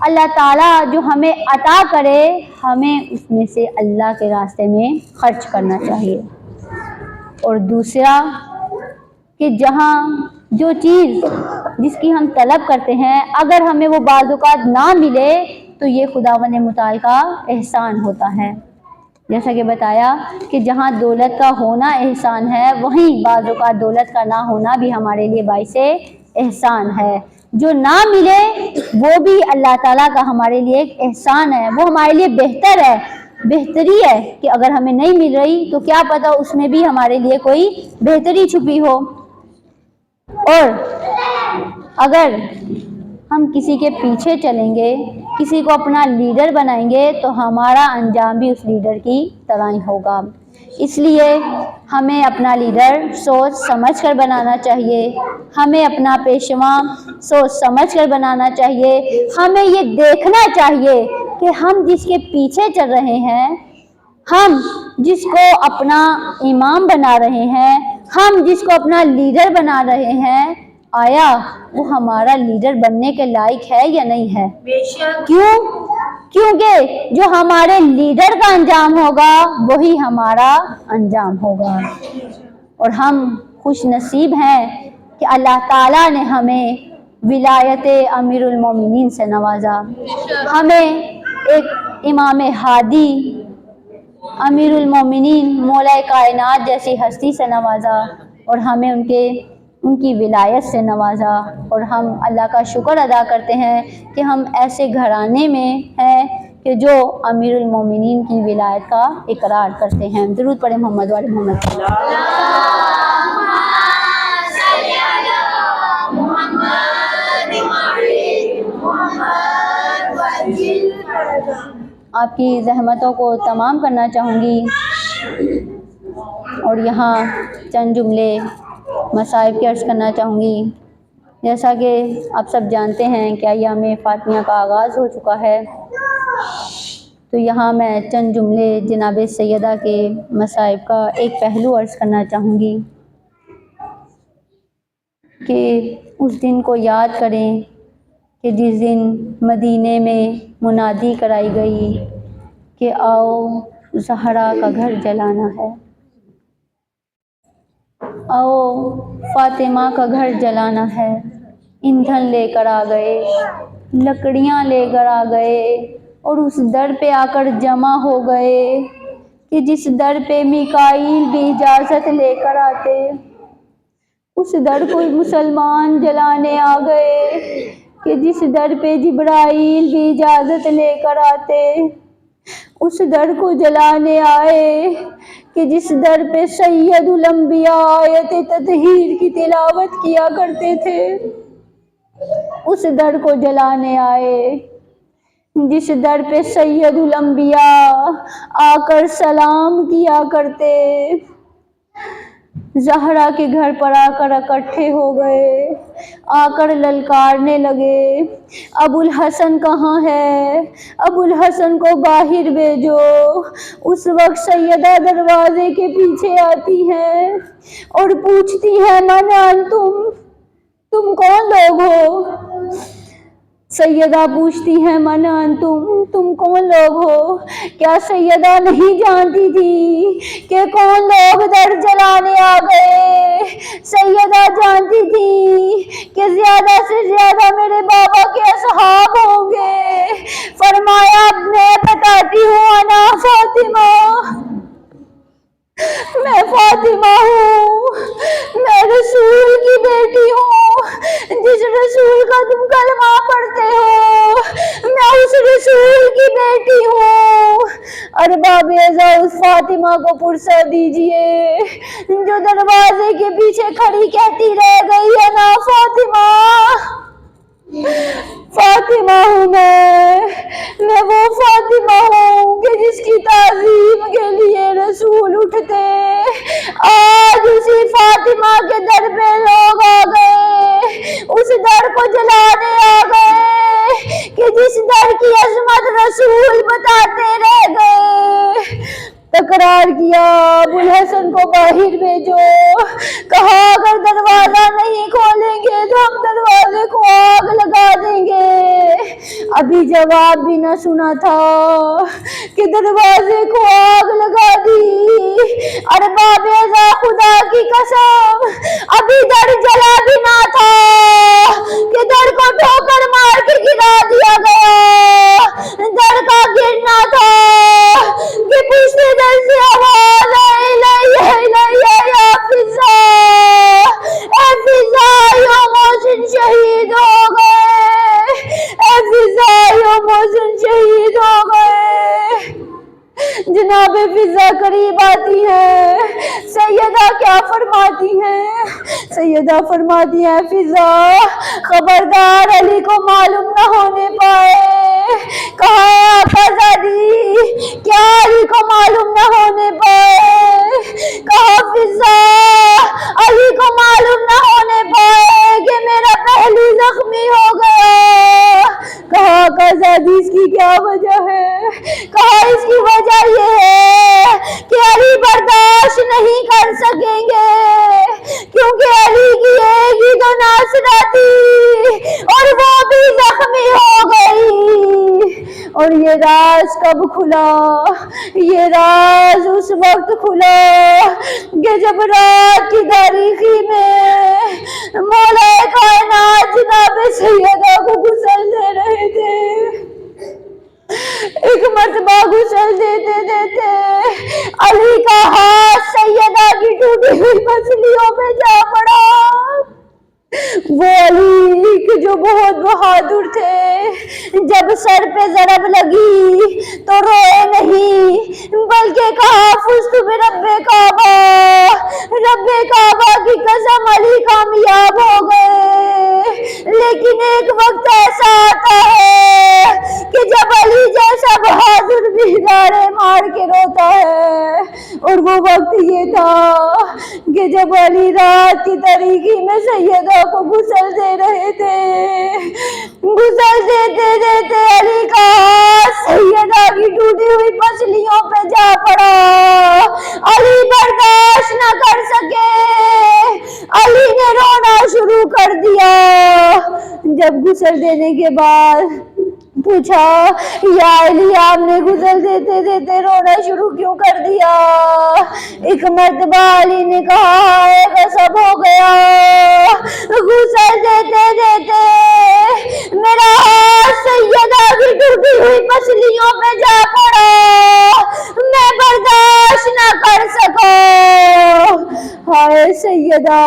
اللہ تعالیٰ جو ہمیں عطا کرے ہمیں اس میں سے اللہ کے راستے میں خرچ کرنا چاہیے. اور دوسرا کہ جہاں جو چیز جس کی ہم طلب کرتے ہیں اگر ہمیں وہ بعض اوقات نہ ملے تو یہ خداوند متعال کا احسان ہوتا ہے. جیسا کہ بتایا کہ جہاں دولت کا ہونا احسان ہے وہیں بعض اوقات دولت کا نہ ہونا بھی ہمارے لیے باعث احسان ہے. جو نہ ملے وہ بھی اللہ تعالیٰ کا ہمارے لیے ایک احسان ہے، وہ ہمارے لیے بہتر ہے، بہتری ہے کہ اگر ہمیں نہیں مل رہی تو کیا پتہ اس میں بھی ہمارے لیے کوئی بہتری چھپی ہو. اور اگر ہم کسی کے پیچھے چلیں گے، کسی کو اپنا لیڈر بنائیں گے تو ہمارا انجام بھی اس لیڈر کی طرح ہی ہوگا. اس لیے ہمیں اپنا لیڈر سوچ سمجھ کر بنانا چاہیے، ہمیں اپنا پیشوا سوچ سمجھ کر بنانا چاہیے. ہمیں یہ دیکھنا چاہیے کہ ہم جس کے پیچھے چل رہے ہیں، ہم جس کو اپنا امام بنا رہے ہیں، ہم جس کو اپنا لیڈر بنا رہے ہیں، آیا وہ ہمارا لیڈر بننے کے لائق ہے یا نہیں ہے؟ کیوں؟ کیونکہ جو ہمارے لیڈر کا انجام ہوگا وہی ہمارا انجام ہوگا. اور ہم خوش نصیب ہیں کہ اللہ تعالیٰ نے ہمیں ولایت امیر المومنین سے نوازا، ہمیں ایک امام ہادی امیر المومنین مولا کائنات جیسی ہستی سے نوازا اور ہمیں ان کی ولایت سے نوازا. اور ہم اللہ کا شکر ادا کرتے ہیں کہ ہم ایسے گھرانے میں ہیں کہ جو امیر المومنین کی ولایت کا اقرار کرتے ہیں. درود پڑھیں محمد والے محمد. آپ کی زحمتوں کو تمام کرنا چاہوں گی اور یہاں چند جملے مصائب کے عرض کرنا چاہوں گی. جیسا کہ آپ سب جانتے ہیں کہ ایام فاطمیہ کا آغاز ہو چکا ہے، تو یہاں میں چند جملے جناب سیدہ کے مصائب کا ایک پہلو عرض کرنا چاہوں گی. کہ اس دن کو یاد کریں کہ جس دن مدینے میں منادی کرائی گئی کہ آؤ زہرا کا گھر جلانا ہے، آؤ فاطمہ کا گھر جلانا ہے۔ ایندھن لے کر آ گئے، لکڑیاں لے کر آ گئے اور اس در پہ آ کر جمع ہو گئے کہ جس در پہ میکائیل بھی اجازت لے کر آتے، اس در کو مسلمان جلانے آ گئے کہ جس در پہ جبرائیل بھی اجازت لے کر آتے، اس در کو جلانے آئے کہ جس در پہ سید الانبیاء آیت تطہیر کی تلاوت کیا کرتے تھے، اس در کو جلانے آئے جس در پہ سید الانبیاء آ کر سلام کیا کرتے۔ زہرا کے گھر پر آ کر اکٹھے ہو گئے، آ کر للکارنے لگے، ابو الحسن کہاں ہے؟ ابو الحسن کو باہر بھیجو۔ اس وقت سیدہ دروازے کے پیچھے آتی ہیں اور پوچھتی ہیں من انتم، تم کون لوگ ہو؟ سیدہ پوچھتی ہیں من انتم، تم کون لوگ ہو؟ کیا سیدہ نہیں جانتی تھی کہ کون لوگ در جلانے آ گئے؟ سیدہ جانتی تھی کہ زیادہ سے زیادہ میرے بابا کے اصحاب ہوں گے۔ فرمایا میں بتاتی ہوں انا فاطمہ، میں فاطمہ ہوں، میں رسول کی بیٹی ہوں، جس رسول کا تم کلمہ پڑھتے ہو، میں اس رسول کی بیٹی ہوں۔ ارباب ازا اس فاطمہ کو فرصت دیجئے جو دروازے کے پیچھے کھڑی کہتی رہ گئی ہے نا فاطمہ، فاطمہ ہوں میں وہ فاطمہ ہوں کہ جس کی تعظیم کے لیے رسول اٹھتے۔ آج اسی فاطمہ کے در پہ لوگ آ گئے، اس در کو جلانے آ گئے کہ جس در کی عظمت رسول بتاتے رہ گئے۔ تکرار کیا ابو الحسن کو باہر بھیجو، کہا اگر دروازہ نہیں کھولیں گے تو ہم دروازے کو آگ لگا دیں گے۔ ابھی جواب بھی نہ سنا تھا کہ دروازے کو آگ لگا دی۔ ارباب ازا خدا کی قسم ابھی در جلا بھی نہ تھا کہ در کو ٹھوکر مار کے گرا دیا گیا۔ در کا گرنا تھا کہ پچھلے در سے آواز آئی الیہ الیہ یا فضا، اے فضا یو محسن شہید ہو گئے، اے فضا یو محسن شہید ہو گئے۔ جناب فضا قریب آتی ہے، سیدہ کیا فرماتی ہیں؟ سیدہ فرماتی ہیں فضا خبردار علی کو معلوم نہ ہونے پائے۔ کہا ہے آقا زادی کیا علی کو معلوم نہ ہونے پائے؟ کہا فضا علی کو معلوم نہ ہونے پائے کہ میرا پہلو زخمی ہو گیا۔ کہا آقا زادی اس کی کیا وجہ ہے؟ کہا اس کی وجہ یہ ہے کہ علی برداشت نہیں کر سکیں گے کیونکہ علی کی ایک ہی تو ناصرہ تھی اور وہ بھی زخمی ہو گئی۔ اور یہ راز کب کھلا؟ یہ راز اس وقت کھلا کہ جب رات کی تاریکی میں مولا کائنات جناب سیدہ کو غسل دے رہے تھے۔ ایک مرتبہ غسل دیتے دیتے علی کا ہاتھ سیدہ کی ٹوٹی ہوئی مچھلیوں پہ جا پڑا۔ وہ علی کہ جو بہت بہادر تھے، جب سر پہ ضرب لگی تو روئے نہیں بلکہ کہا فزت برب کعبہ، رب کعبہ کی قسم علی کامیاب ہو گئے۔ لیکن ایک وقت ایسا آتا ہے کہ جب علی جیسا بہادر بھی نعرے مار کے روتا ہے، اور وہ وقت یہ تھا کہ جب علی رات کی تاریکی میں سیدہ کو غسل دے رہے تھے۔ غسل دیتے دیتے علی کا ہاتھ سیدہ کی ٹوٹی ہوئی پسلیوں پہ جا پڑا۔ علی برداشت نہ کر سکے، علی نے رونا شروع کر غسل دینے کے بعد پوچھا یا علی آپ نے غسل دیتے دیتے رونا شروع کیوں کر دیا؟ ایک مرتبہ علی نے کہا اے غصب ہو گیا، غسل دیتے دیتے میرا ہاتھ سیدہ کی ٹوٹی ہوئی پسلیوں پہ جا پڑا، میں برداشت نہ کر سکا۔ ہائے سیدہ،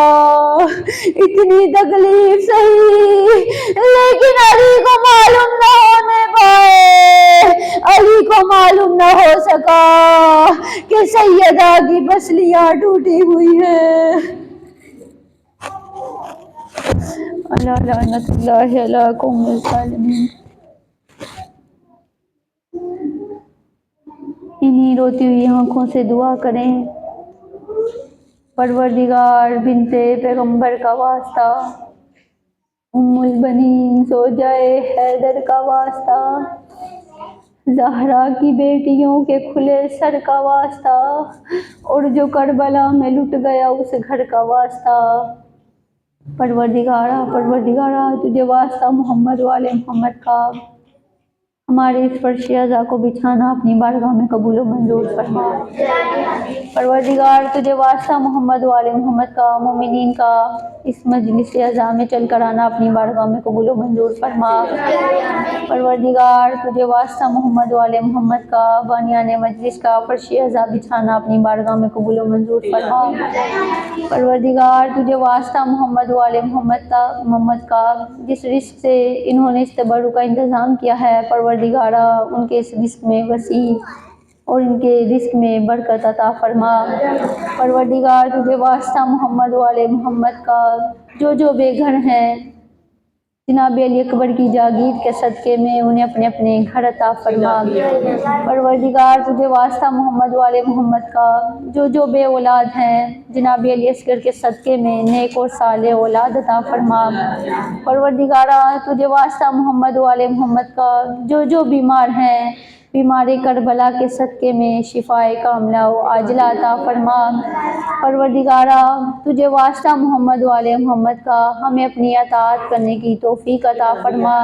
اتنی تکلیف سہی لیکن علی کو معلوم نہ ہونے پائے، علی کو معلوم نہ ہو سکا کہ سیدہ کی پسلیاں ٹوٹی ہوئی ہیں۔ اللہ لعنت اللہ علی قوم الظالمین۔ انہی روتی ہوئی آنکھوں سے دعا کریں، پروردگار بنت پیغمبر کا واسطہ، ام البنین زوجائے حیدر کا واسطہ، زہرا کی بیٹیوں کے کھلے سر کا واسطہ، اور جو کربلا میں لٹ گیا اس گھر کا واسطہ، پروردگارا تجھے واسطہ محمد والے محمد کا، ہمارے اس فرش اعضا کو بچھانا اپنی بارگاہ میں قبول و منظور فرما۔ پروردگار تجھے واسطہ محمد والے محمد کا، مومنین کا اس مجلس اعضا میں چل کر آنا اپنی بارگاہ میں قبول و منظور فرما۔ پروردگار تجھے واسطہ محمد والے محمد کا، بانیان مجلس کا فرش اعضا بچھانا اپنی بارگاہ میں قبول و منظور فرما۔ پروردگار تجھے واسطہ محمد والے محمد کا، جس رزق سے انہوں نے اس تبرک کا انتظام کیا ہے، پروردگارا ان کے اس رزق میں وسیع اور ان کے رزق میں برکت عطا فرما۔ پروردگار تجھے واسطہ محمد والے محمد کا، جو بے گھر ہیں جناب علی اکبر کی جاگیر کے صدقے میں انہیں اپنے اپنے گھر عطا فرما۔ پروردگار تجھے واسطہ محمد والے محمد کا، جو بے اولاد ہیں جناب علی اصغر کے صدقے میں نیک اور صالح اولاد عطا فرما۔ پروردگارا تجھے واسطہ محمد والے محمد کا، جو بیمار ہیں بیمار کربلا کے صدقے میں شفائے کاملہ و عاجلہ عطا فرما۔ پروردگارا تجھے واسطہ محمد والے محمد کا، ہمیں اپنی اطاعت کرنے کی توفیق عطا فرما۔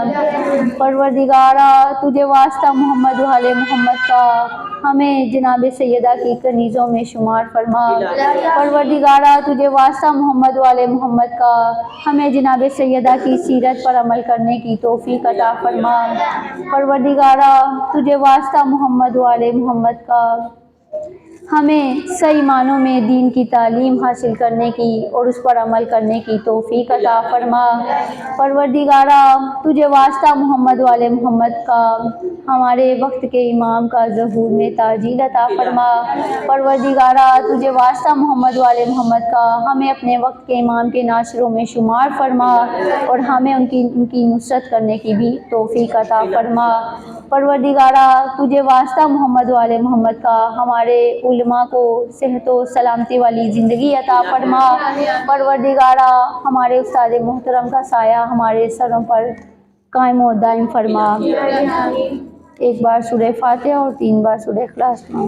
پروردگارا تجھے واسطہ محمد والے محمد کا، ہمیں جناب سیدہ کی کنیزوں میں شمار فرما۔ پروردگارا تجھے واسطہ محمد والے محمد کا، ہمیں جناب سیدہ کی سیرت پر عمل کرنے کی توفیق عطا فرما۔ پروردگارا تجھے واسطہ محمد والے محمد کا، ہمیں صحیح معنوں میں دین کی تعلیم حاصل کرنے کی اور اس پر عمل کرنے کی توفیق عطا فرما۔ پروردگارا تجھے واسطہ محمد والے محمد کا، ہمارے وقت کے امام کا ظہور میں تعجیل عطا فرما۔ پروردگارا تجھے واسطہ محمد والے محمد کا، ہمیں اپنے وقت کے امام کے ناصروں میں شمار فرما اور ہمیں ان کی نصرت کرنے کی بھی توفیق عطا فرما۔ پروردگارا تجھے واسطہ محمد والے محمد کا، ہمارے علماء کو صحت و سلامتی والی زندگی عطا فرما۔ پروردگارا ہمارے استاد محترم کا سایہ ہمارے سروں پر قائم و دائم فرما۔ ایک بار سورہ فاتحہ اور 3 بار سورہ اخلاص میں